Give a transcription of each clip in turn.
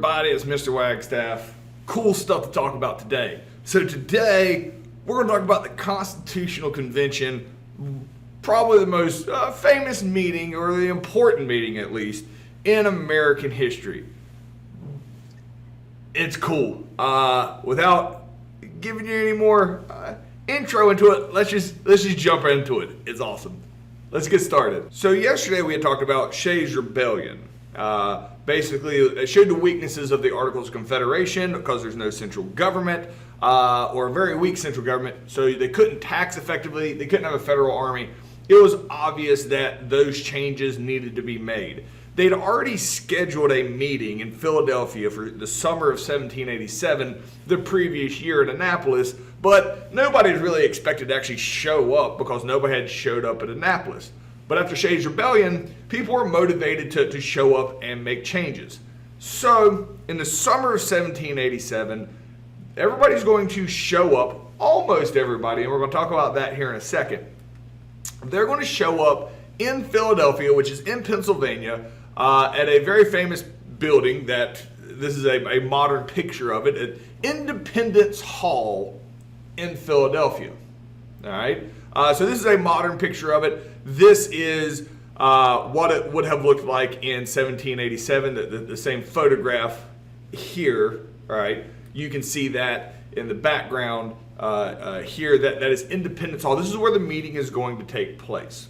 everybody? It's Mr. Wagstaff. Cool stuff to talk about today. So today, we're going to talk about the Constitutional Convention, probably the most famous meeting, or the important meeting at least, in American history. It's cool. Without giving you any more intro into it, let's just jump into it. It's awesome. Let's get started. So yesterday we had talked about Shays' Rebellion. Basically, it showed the weaknesses of the Articles of Confederation because there's no central government, or a very weak central government, so they couldn't tax effectively, they couldn't have a federal army. It was obvious that those changes needed to be made. They'd already scheduled a meeting in Philadelphia for the summer of 1787, the previous year in Annapolis, but nobody was really expected to actually show up because nobody had showed up at Annapolis. But after Shays' Rebellion, people were motivated to show up and make changes. So, in the summer of 1787, everybody's going to show up, almost everybody, and we're going to talk about that here in a second. They're going to show up in Philadelphia, which is in Pennsylvania, at a very famous building that, this is a modern picture of it, at Independence Hall in Philadelphia. All right? So this is a modern picture of it. This is what it would have looked like in 1787, the same photograph here. All right? You can see that in the background here. That is Independence Hall. This is where the meeting is going to take place.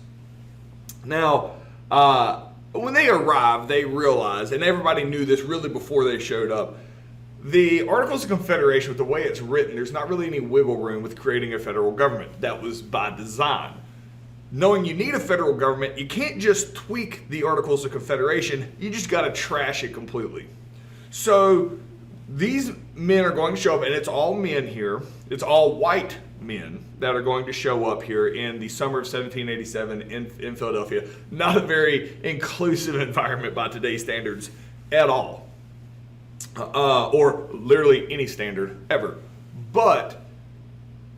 Now, when they arrived, they realized, and everybody knew this really before they showed up, the Articles of Confederation, with the way it's written, there's not really any wiggle room with creating a federal government. That was by design. Knowing you need a federal government, you can't just tweak the Articles of Confederation, you just got to trash it completely. So these men are going to show up, and it's all men here. It's all white men that are going to show up here in the summer of 1787 in Philadelphia. Not a very inclusive environment by today's standards at all. Or literally any standard ever. But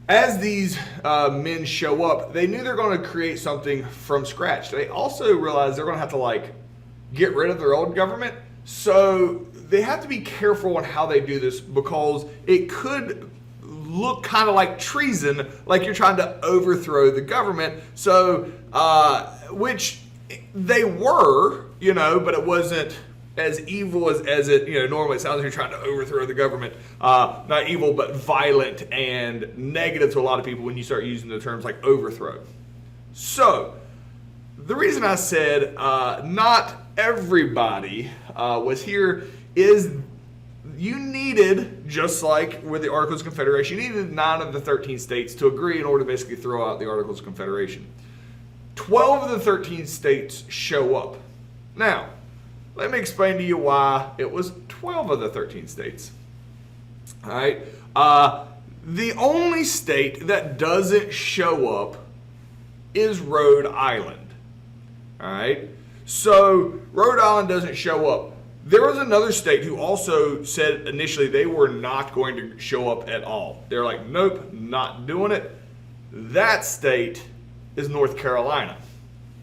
as these men show up, they knew they're going to create something from scratch. They also realized they're going to have to get rid of their old government. So they have to be careful on how they do this, because it could look kind of like treason, like you're trying to overthrow the government. So, which they were, but it wasn't as evil as it normally sounds when you're trying to overthrow the government. Not evil, but violent and negative to a lot of people when you start using the terms like overthrow. So, the reason I said not everybody was here is you needed, just like with the Articles of Confederation, you needed 9 of the 13 states to agree in order to basically throw out the Articles of Confederation. 12 of the 13 states show up. Now, let me explain to you why it was 12 of the 13 states. All right. The only state that doesn't show up is Rhode Island. All right. So Rhode Island doesn't show up. There was another state who also said initially they were not going to show up at all. They're like, nope, not doing it. That state is North Carolina.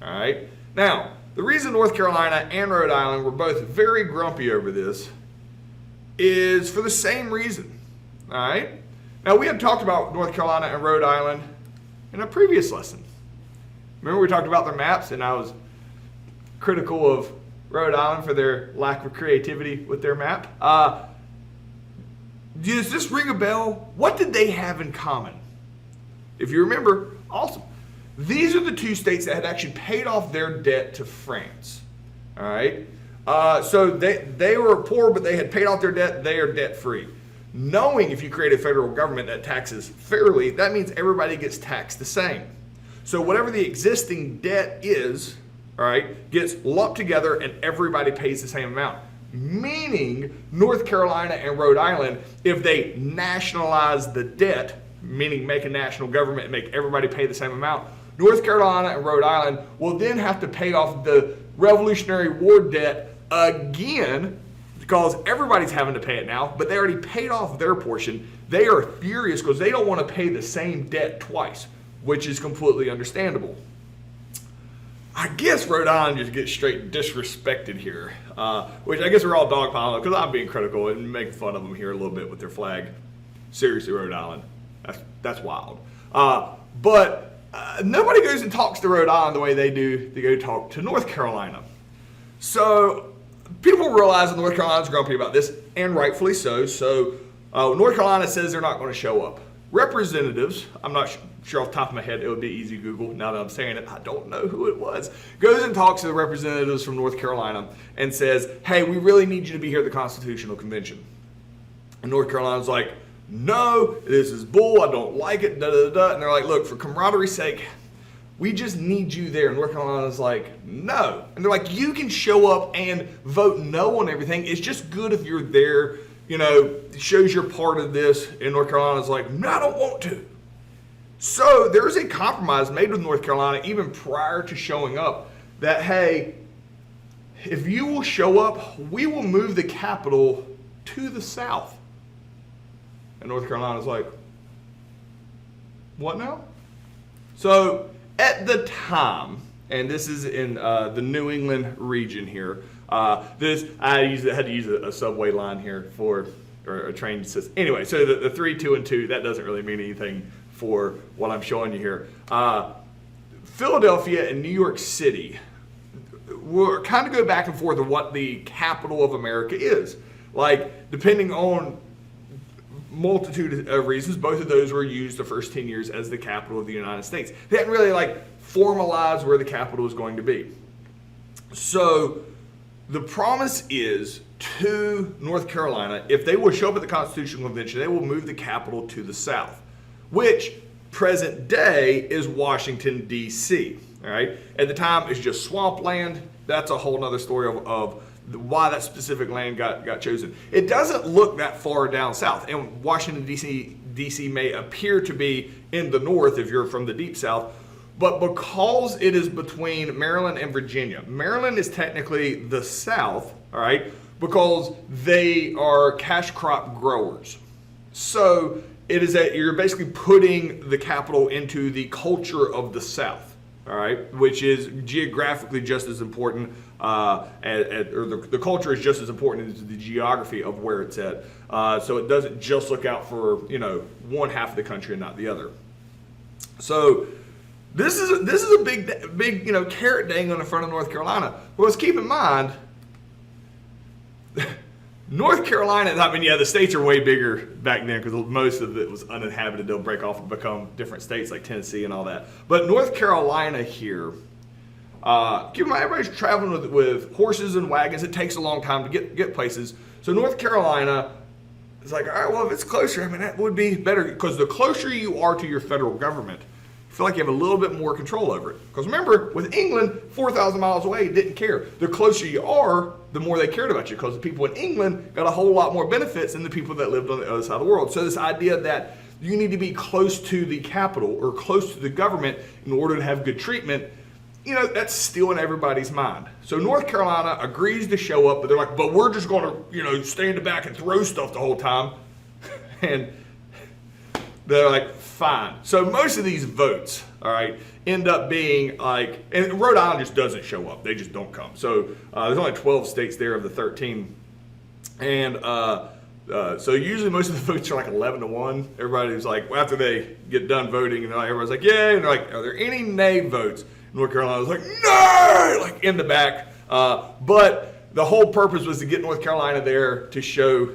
All right. Now, the reason North Carolina and Rhode Island were both very grumpy over this is for the same reason. All right. Now, we had talked about North Carolina and Rhode Island in a previous lesson. Remember we talked about their maps, and I was critical of Rhode Island for their lack of creativity with their map. Does this ring a bell? What did they have in common? If you remember, awesome. These are the 2 states that had actually paid off their debt to France. All right? So they were poor, but they had paid off their debt. They are debt-free. Knowing if you create a federal government that taxes fairly, that means everybody gets taxed the same. So whatever the existing debt is, all right, gets lumped together and everybody pays the same amount. Meaning North Carolina and Rhode Island, if they nationalize the debt, meaning make a national government and make everybody pay the same amount, North Carolina and Rhode Island will then have to pay off the Revolutionary War debt again, because everybody's having to pay it now, but they already paid off their portion. They are furious because they don't want to pay the same debt twice, which is completely understandable. I guess Rhode Island just gets straight disrespected here, which I guess we're all dogpiling because I'm being critical and making fun of them here a little bit with their flag. Seriously, Rhode Island, that's wild. But nobody goes and talks to Rhode Island the way they do. They go talk to North Carolina. So people realize that North Carolina's grumpy about this, and rightfully so. So North Carolina says they're not going to show up. Representatives, I'm not sure off the top of my head, it would be easy to Google. Now that I'm saying it, I don't know who it was. Goes and talks to the representatives from North Carolina and says, hey, we really need you to be here at the Constitutional Convention. And North Carolina's like, no, this is bull, I don't like it, da da da. And they're like, look, for camaraderie's sake, we just need you there. And North Carolina's like, no. And they're like, you can show up and vote no on everything. It's just good if you're there, you know, it shows you're part of this. And North Carolina's like, no, I don't want to. So there's a compromise made with North Carolina even prior to showing up that, hey, if you will show up, we will move the capital to the south. And North Carolina's like, what now? So at the time, and this is in the New England region here, I had to use a subway line here or a train system. Anyway, so the 3, 2, and 2, that doesn't really mean anything for what I'm showing you here. Philadelphia and New York City will kind of go back and forth of what the capital of America is. Like, depending on multitude of reasons, both of those were used the first 10 years as the capital of the United States. They hadn't really formalized where the capital was going to be. So the promise is to North Carolina, if they will show up at the Constitutional Convention, they will move the capital to the south, which present day is Washington, D.C. All right. At the time, it's just swampland. That's a whole nother story of why that specific land got chosen. It doesn't look that far down south, and Washington, D.C. may appear to be in the north if you're from the deep south, but because it is between Maryland and Virginia, Maryland is technically the south, all right, because they are cash crop growers. So it is that you're basically putting the capital into the culture of the south. All right, which is geographically just as important, or the culture is just as important as the geography of where it's at. So it doesn't just look out for one half of the country and not the other. So this is a big carrot dang on the front of North Carolina. Well, let's keep in mind, North Carolina, the states are way bigger back then because most of it was uninhabited. They'll break off and become different states like Tennessee and all that. But North Carolina here, keep in mind, everybody's traveling with horses and wagons. It takes a long time to get places. So North Carolina is like, all right, well, if it's closer, that would be better because the closer you are to your federal government, you feel like you have a little bit more control over it. Because remember, with England, 4,000 miles away, didn't care. The closer you are, the more they cared about you because the people in England got a whole lot more benefits than the people that lived on the other side of the world. So this idea that you need to be close to the capital or close to the government in order to have good treatment, that's still in everybody's mind. So North Carolina agrees to show up, but they're like, but we're just going to stay in the back and throw stuff the whole time. And they're like, fine. So most of these votes, all right, end up being and Rhode Island just doesn't show up. They just don't come. So there's only 12 states there of the 13. And so usually most of the votes are 11-1. Everybody's after they get done voting, and everybody's like, yay. And they're like, are there any nay votes? North Carolina's like, no, in the back. But the whole purpose was to get North Carolina there to show,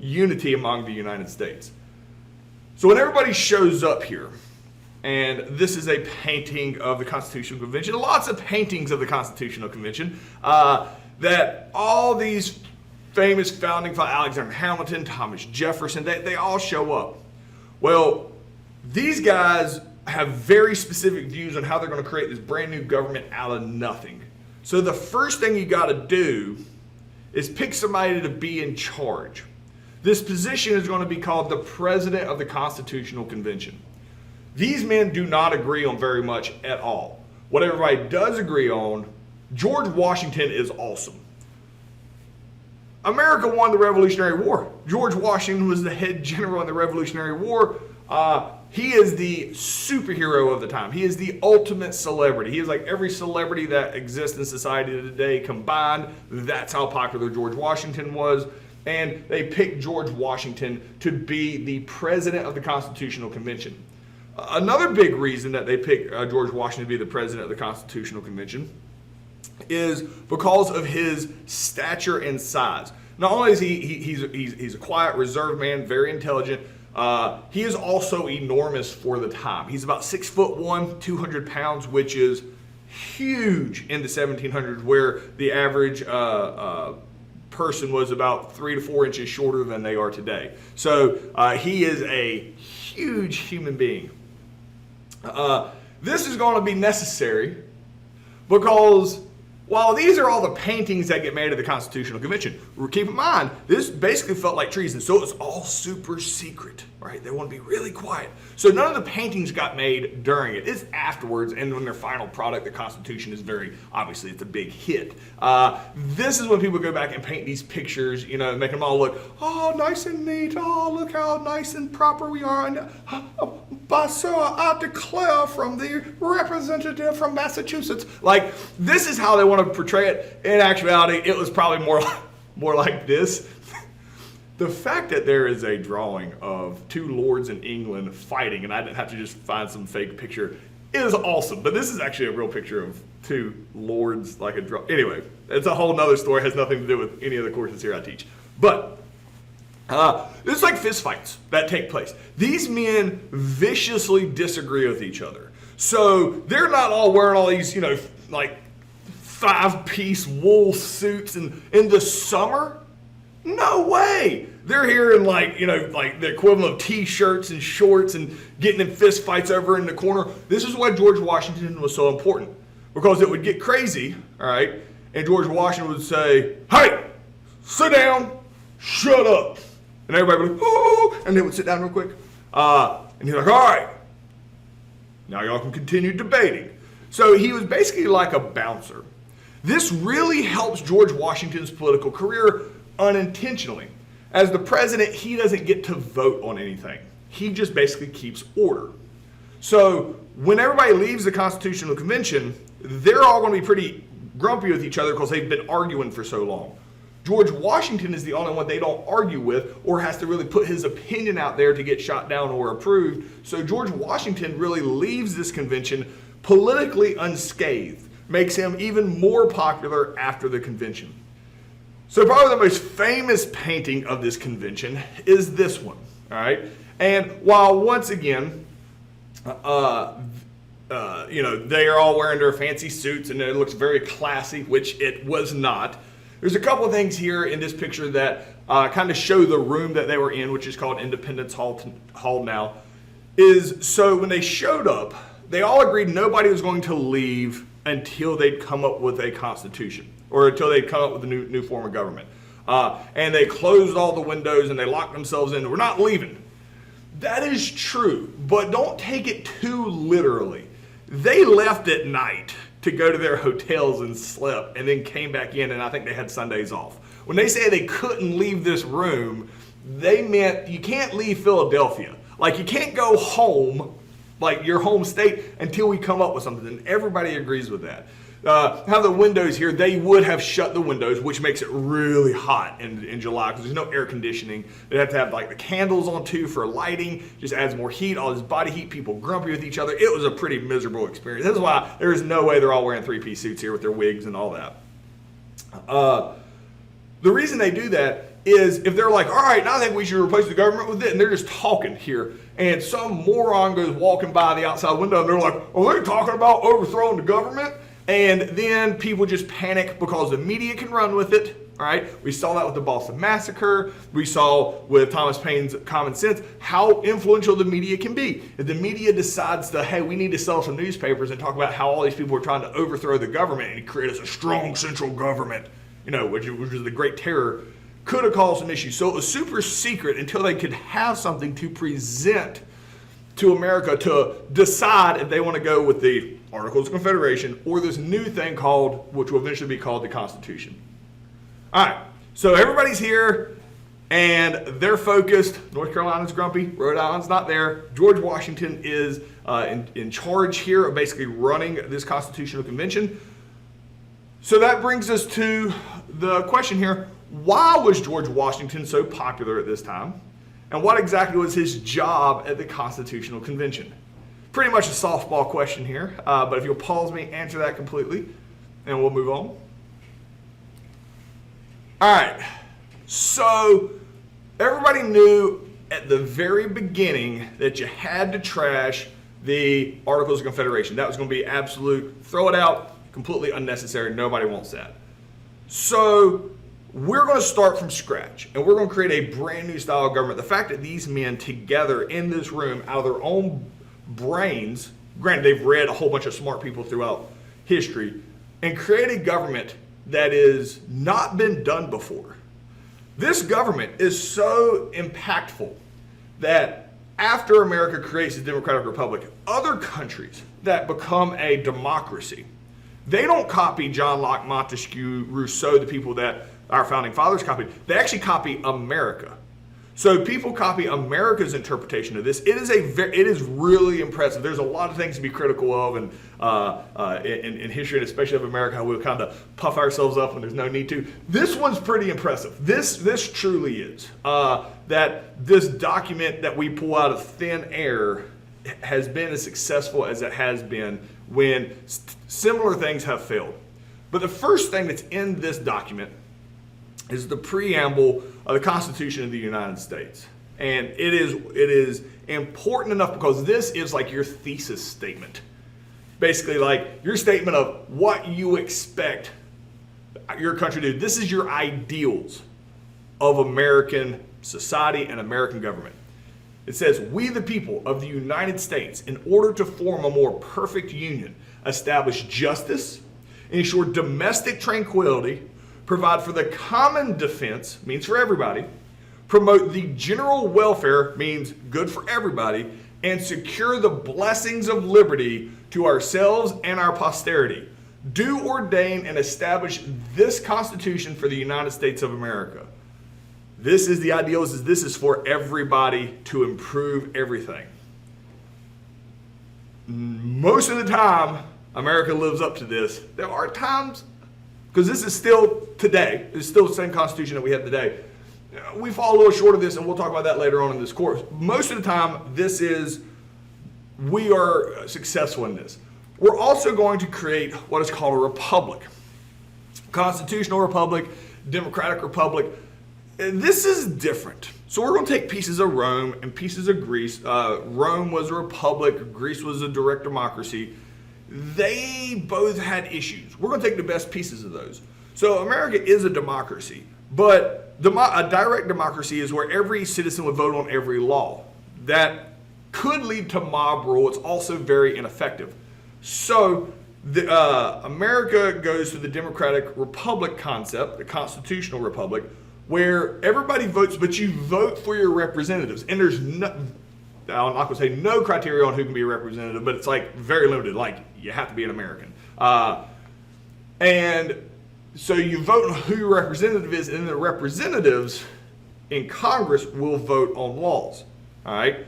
unity among the United States. So when everybody shows up here, and this is a painting of the Constitutional Convention, lots of paintings of the Constitutional Convention, that all these famous founding fathers, Alexander Hamilton, Thomas Jefferson, they all show up. Well, these guys have very specific views on how they're going to create this brand new government out of nothing. So the first thing you got to do is pick somebody to be in charge. This position is going to be called the President of the Constitutional Convention. These men do not agree on very much at all. What everybody does agree on, George Washington is awesome. America won the Revolutionary War. George Washington was the head general in the Revolutionary War. He is the superhero of the time. He is the ultimate celebrity. He is like every celebrity that exists in society today combined. That's how popular George Washington was. And they picked George Washington to be the president of the Constitutional Convention. Another big reason that they picked George Washington to be the president of the Constitutional Convention is because of his stature and size. Not only is he's a quiet, reserved man, very intelligent, he is also enormous for the time. He's about 6'1", 200 pounds, which is huge in the 1700s, where the average person was about 3 to 4 inches shorter than they are today. So he is a huge human being. This is going to be necessary because while these are all the paintings that get made at the Constitutional Convention, keep in mind, this basically felt like treason, so it was all super secret, right? They want to be really quiet. So none of the paintings got made during it. It's afterwards, and when their final product, the Constitution, is obviously it's a big hit. This is when people go back and paint these pictures, make them all look, oh, nice and neat, oh, look how nice and proper we are, and Sir, I declare from the representative from Massachusetts. Like, this is how they want to portray it. In actuality, it was probably more like this. The fact that there is a drawing of two lords in England fighting, and I didn't have to just find some fake picture, is awesome. But this is actually a real picture of two lords, like a draw. Anyway, it's a whole nother story. It has nothing to do with any of the courses here I teach. But it's like fist fights that take place. These men viciously disagree with each other. So they're not all wearing all these, like 5-piece wool suits in the summer. No way. They're here in like the equivalent of t-shirts and shorts and getting in fist fights over in the corner. This is why George Washington was so important, because it would get crazy, all right? And George Washington would say, hey, sit down, shut up. And everybody would be like, oh, and they would sit down real quick. And he's like, all right, now y'all can continue debating. So he was basically like a bouncer. This really helps George Washington's political career unintentionally. As the president, he doesn't get to vote on anything. He just basically keeps order. So when everybody leaves the Constitutional Convention, they're all going to be pretty grumpy with each other because they've been arguing for so long. George Washington is the only one they don't argue with or has to really put his opinion out there to get shot down or approved. So George Washington really leaves this convention politically unscathed, makes him even more popular after the convention. So probably the most famous painting of this convention is this one, all right? And while once again, they are all wearing their fancy suits and it looks very classy, which it was not. There's a couple of things here in this picture that kind of show the room that they were in, which is called Independence Hall now. So when they showed up, they all agreed nobody was going to leave until they'd come up with a constitution, or until they'd come up with a new form of government. And they closed all the windows and they locked themselves in. We're not leaving. That is true, but don't take it too literally. They left at night to go to their hotels and slept, and then came back in, and I think they had Sundays off. When they say they couldn't leave this room, they meant you can't leave Philadelphia. Like, you can't go home, like your home state, until we come up with something, and everybody agrees with that. Have the windows here, they would have shut the windows, which makes it really hot in July because there's no air conditioning. They have to have like the candles on too for lighting, just adds more heat, all this body heat, people grumpy with each other. It was a pretty miserable experience. That's why there's no way they're all wearing 3-piece suits here with their wigs and all that. The reason they do that is if they're like, all right, now I think we should replace the government with it, and they're just talking here, and some moron goes walking by the outside window and they're like, are they talking about overthrowing the government? And then people just panic because the media can run with it, all right? We saw that with the Boston Massacre. We saw with Thomas Paine's Common Sense how influential the media can be. If the media decides that, hey, we need to sell some newspapers and talk about how all these people are trying to overthrow the government and create us a strong central government, which was the Great Terror, could have caused some issues. So it was super secret until they could have something to present to America to decide if they want to go with the Articles of Confederation or this new thing which will eventually be called the Constitution. All right, so everybody's here. And they're focused. North Carolina's grumpy. Rhode Island's not there. George Washington is in charge here of basically running this constitutional convention. So that brings us to the question here. Why was George Washington so popular at this time? And what exactly was his job at the Constitutional Convention? Pretty much a softball question here, but if you'll pause me, answer that completely, and we'll move on. All right, so everybody knew at the very beginning that you had to trash the Articles of Confederation. That was going to be absolute, throw it out, completely unnecessary, nobody wants that. So we're going to start from scratch, and we're going to create a brand new style of government. The fact that these men together in this room out of their own brains, granted they've read a whole bunch of smart people throughout history, and create a government that is not been done before. This government is so impactful that after America creates a democratic republic, other countries that become a democracy, they don't copy John Locke, Montesquieu, Rousseau, the people that our founding fathers copied. They actually copy America. So people copy America's interpretation of this. It is really impressive. There's a lot of things to be critical of, and in history, and especially of America, how we'll kind of puff ourselves up when there's no need to. This one's pretty impressive. This truly is. That this document that we pull out of thin air has been as successful as it has been when similar things have failed. But the first thing that's in this document is the preamble of the Constitution of the United States. And it is important enough because this is like your thesis statement. Basically like your statement of what you expect your country to do. This is your ideals of American society and American government. It says, we the people of the United States, in order to form a more perfect union, establish justice, ensure domestic tranquility, provide for the common defense, means for everybody, promote the general welfare, means good for everybody, and secure the blessings of liberty to ourselves and our posterity. Do ordain and establish this Constitution for the United States of America. This is the ideals, this is for everybody to improve everything. Most of the time, America lives up to this. There are times, because this is still today, it's still the same Constitution that we have today. We fall a little short of this, and we'll talk about that later on in this course. Most of the time, we are successful in this. We're also going to create what is called a republic. Constitutional republic, democratic republic. This is different. So we're going to take pieces of Rome and pieces of Greece. Rome was a republic, Greece was a direct democracy. They both had issues. We're going to take the best pieces of those. So America is a democracy, but a direct democracy is where every citizen would vote on every law. That could lead to mob rule. It's also very ineffective. So America goes to the democratic republic concept, the constitutional republic, where everybody votes, but you vote for your representatives. And there's I'm not going to say no criteria on who can be a representative, but it's like very limited. Like you have to be an American. And so you vote on who your representative is, and the representatives in Congress will vote on laws. All right.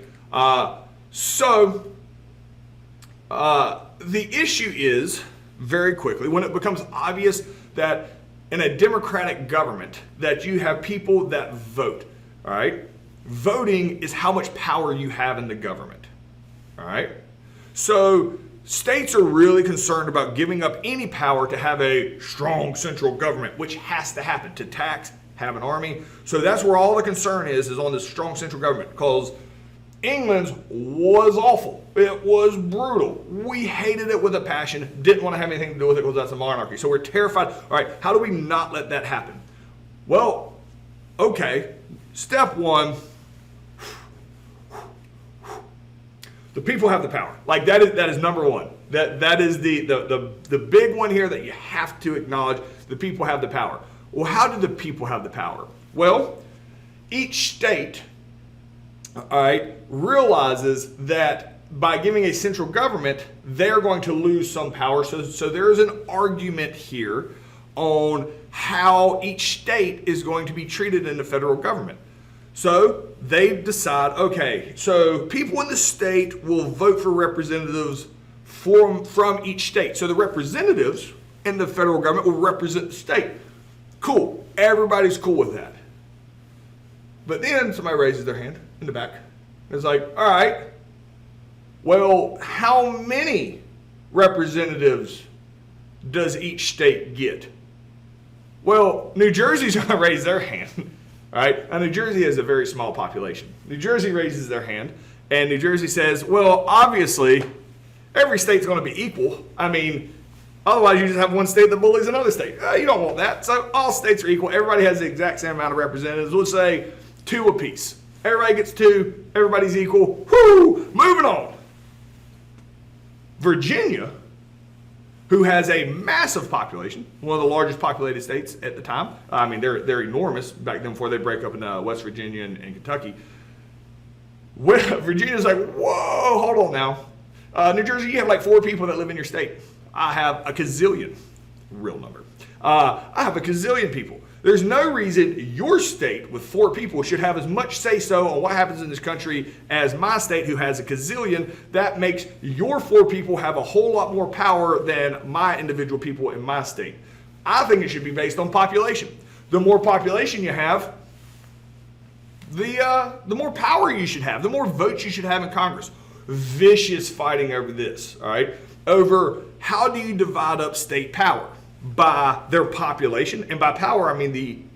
The issue is, very quickly, when it becomes obvious that in a democratic government that you have people that vote, all right? Voting is how much power you have in the government, all right? So states are really concerned about giving up any power to have a strong central government, which has to happen to tax, have an army. So that's where all the concern is on this strong central government, because England's was awful. It was brutal. We hated it with a passion, didn't want to have anything to do with it because that's a monarchy. So we're terrified. All right, how do we not let that happen? Well, okay, step one, the people have the power. Like that is number one. That is the big one here that you have to acknowledge. The people have the power. Well, how do the people have the power? Well, each state, all right, realizes that by giving a central government, they're going to lose some power. So there is an argument here on how each state is going to be treated in the federal government. So they decide, okay, so people in the state will vote for representatives from each state. So the representatives in the federal government will represent the state. Cool. Everybody's cool with that. But then somebody raises their hand in the back. It's like, all right, well, how many representatives does each state get? Well, New Jersey's going to raise their hand, right? Now, New Jersey has a very small population. New Jersey raises their hand, and New Jersey says, well, obviously, every state's going to be equal. I mean, otherwise you just have one state that bullies another state. You don't want that. So all states are equal. Everybody has the exact same amount of representatives. We'll say 2 apiece. Everybody gets 2. Everybody's equal. Whoo! Moving on. Virginia, who has a massive population, one of the largest populated states at the time. I mean, they're enormous back then before they break up in West Virginia and Kentucky. Virginia's like, whoa, hold on now. New Jersey, you have like 4 people that live in your state. I have a gazillion, real number. I have a gazillion people. There's no reason your state with 4 people should have as much say-so on what happens in this country as my state, who has a gazillion. That makes your 4 people have a whole lot more power than my individual people in my state. I think it should be based on population. The more population you have, the more power you should have, the more votes you should have in Congress. Vicious fighting over this, all right? Over how do you divide up state power? By their population, and by power I mean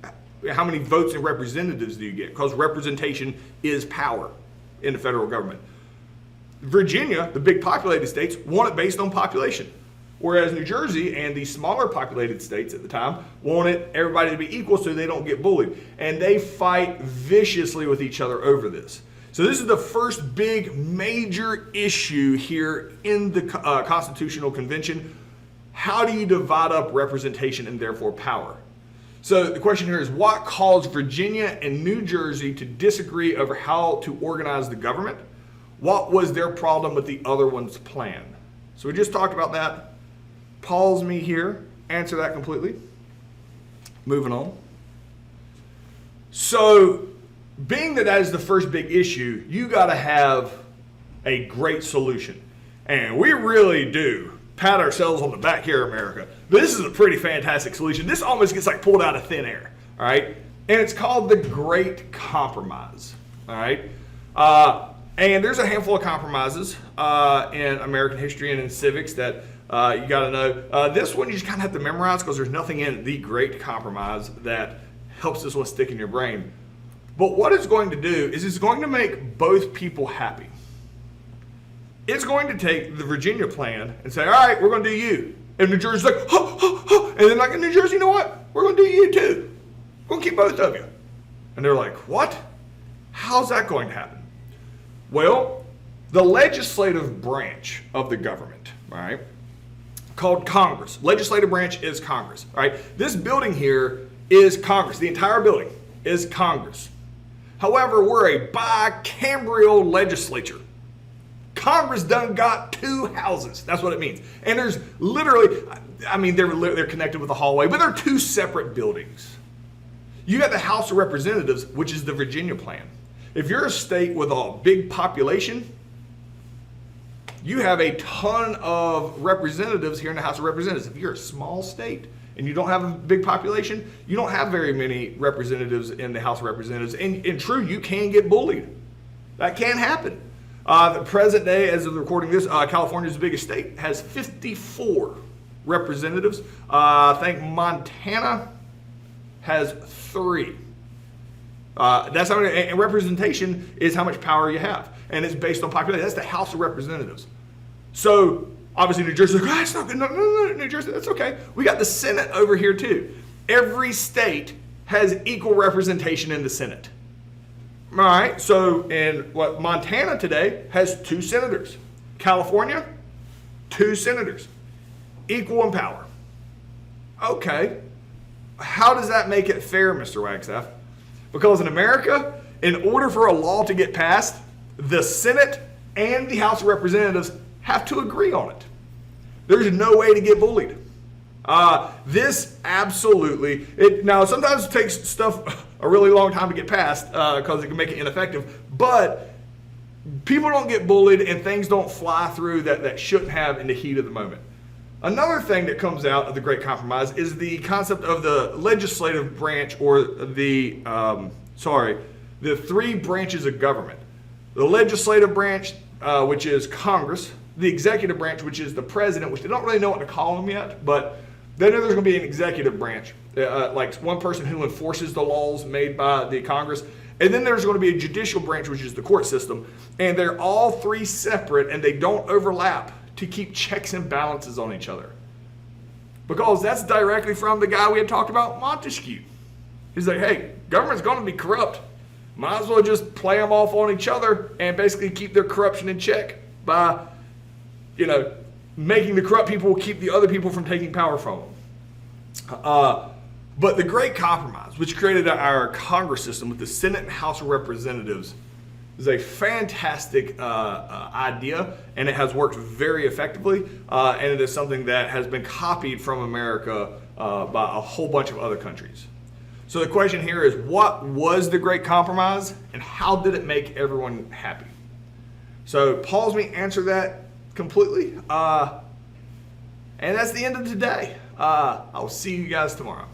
how many votes and representatives do you get, because representation is power in the federal government. Virginia, the big populated states, want it based on population, whereas New Jersey and the smaller populated states at the time wanted everybody to be equal so they don't get bullied, and they fight viciously with each other over this. So this is the first big major issue here in the Constitutional Convention. How do you divide up representation and therefore power? So the question here is, what caused Virginia and New Jersey to disagree over how to organize the government? What was their problem with the other one's plan? So we just talked about that. Pause me here, answer that completely. Moving on. So being that is the first big issue, you got to have a great solution. And we really do pat ourselves on the back here, America. This is a pretty fantastic solution. This almost gets like pulled out of thin air, all right? And it's called the Great Compromise, all right? And there's a handful of compromises in American history and in civics that you got to know. This one you just kind of have to memorize because there's nothing in the Great Compromise that helps this one stick in your brain. But what it's going to do is it's going to make both people happy. It's going to take the Virginia plan and say, all right, we're going to do you. And New Jersey's like, huh, huh, huh. And then like in New Jersey, you know what? We're going to do you too. We're going to keep both of you. And they're like, what? How's that going to happen? Well, the legislative branch of the government, all right, called Congress. Legislative branch is Congress, all right? This building here is Congress. The entire building is Congress. However, we're a bicameral legislature. Congress done got 2 houses. That's what it means. And there's literally, I mean, they're connected with a hallway, but they're 2 separate buildings. You got the House of Representatives, which is the Virginia plan. If you're a state with a big population, you have a ton of representatives here in the House of Representatives. If you're a small state and you don't have a big population, you don't have very many representatives in the House of Representatives. And true, you can get bullied. That can happen. The present day, as of recording this, California's biggest state, has 54 representatives. I think Montana has 3. That's how many, and representation is how much power you have, and it's based on population. That's the House of Representatives. So obviously New Jersey's like, oh, that's not good. No, New Jersey, that's okay. We got the Senate over here too. Every state has equal representation in the Senate. All right, so Montana today has 2 senators. California, 2 senators. Equal in power. Okay, how does that make it fair, Mr. Wagstaff? Because in America, in order for a law to get passed, the Senate and the House of Representatives have to agree on it. There's no way to get bullied. This absolutely, now sometimes it takes stuff a really long time to get passed because it can make it ineffective. But people don't get bullied and things don't fly through that shouldn't have in the heat of the moment. Another thing that comes out of the Great Compromise is the concept of the legislative branch, or the three branches of government. The legislative branch, which is Congress, the executive branch, which is the president, which they don't really know what to call him yet, but they know there's going to be an executive branch, like one person who enforces the laws made by the Congress. And then there's going to be a judicial branch, which is the court system. And they're all three separate and they don't overlap to keep checks and balances on each other. Because that's directly from the guy we had talked about, Montesquieu. He's like, hey, government's going to be corrupt. Might as well just play them off on each other and basically keep their corruption in check by, making the corrupt people keep the other people from taking power from them. But the Great Compromise, which created our Congress system with the Senate and House of Representatives, is a fantastic idea, and it has worked very effectively, and it is something that has been copied from America by a whole bunch of other countries. So the question here is, what was the Great Compromise, and how did it make everyone happy? So pause me, answer that completely, and that's the end of today. I'll see you guys tomorrow.